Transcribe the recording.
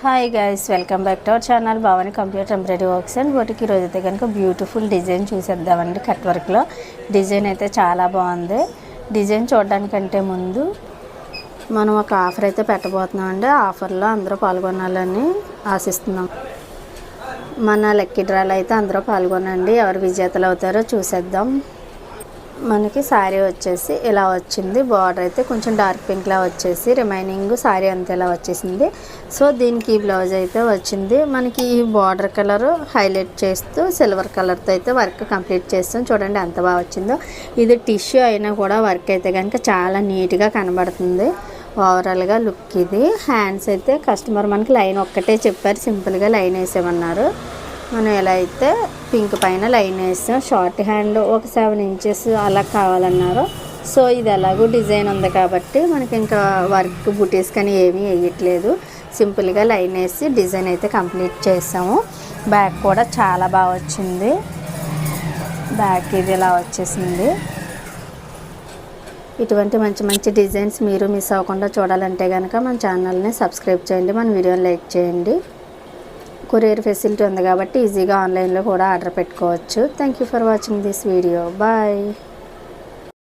Hi guys, welcome back to our channel Bhavani computer embroidery works and వాటికి ఈరోజు అయితే కనుక బ్యూటిఫుల్ డిజైన్ చూసేద్దామండి. కట్ వర్క్లో డిజైన్ అయితే చాలా బాగుంది. డిజైన్ చూడడానికంటే ముందు మనం ఒక ఆఫర్ అయితే పెట్టబోతున్నాం అండి. ఆఫర్లో అందరూ పాల్గొనాలని ఆశిస్తున్నాం. మన లక్కీ డ్రాలో అయితే అందరూ పాల్గొనండి. ఎవరు విజేతలు అవుతారో చూసేద్దాం. మనకి శారీ వచ్చేసి ఇలా వచ్చింది. బార్డర్ అయితే కొంచెం డార్క్ పింక్లా వచ్చేసి రిమైనింగ్ శారీ అంతా ఇలా వచ్చేసింది. సో దీనికి బ్లౌజ్ అయితే వచ్చింది. మనకి ఈ బార్డర్ కలర్ హైలైట్ చేస్తూ సిల్వర్ కలర్తో అయితే వర్క్ కంప్లీట్ చేస్తాం. చూడండి ఎంత బాగా వచ్చిందో. ఇది టిష్యూ అయినా కూడా వర్క్ అయితే కనుక చాలా నీట్గా కనబడుతుంది. ఓవరాల్గా లుక్ ఇది. హ్యాండ్స్ అయితే కస్టమర్ మనకి లైన్ ఒక్కటే చెప్పారు, సింపుల్గా లైన్ వేసేమన్నారు. మనం ఎలా అయితే పింక్ పైన లైన్ వేస్తాం. షార్ట్ హ్యాండ్ ఒక 7 ఇంచెస్ అలా కావాలన్నారు. సో ఇది ఎలాగో డిజైన్ ఉంది కాబట్టి మనకి ఇంకా వర్క్ బుటీస్ కానీ ఏమీ వేయట్లేదు. సింపుల్గా లైన్ వేసి డిజైన్ అయితే కంప్లీట్ చేసాము. బ్యాక్ కూడా చాలా బాగా వచ్చింది. బ్యాక్ ఇది ఇలా వచ్చేసింది. ఇటువంటి మంచి మంచి డిజైన్స్ మీరు మిస్ అవ్వకుండా చూడాలంటే కనుక మన ఛానల్ని సబ్స్క్రైబ్ చేయండి, మన వీడియోని లైక్ చేయండి. కొరియర్ ఫెసిలిటీ ఉంది కాబట్టి ఈజీగా ఆన్లైన్లో కూడా ఆర్డర్ పెట్టుకోవచ్చు. Thank you for watching this video. Bye.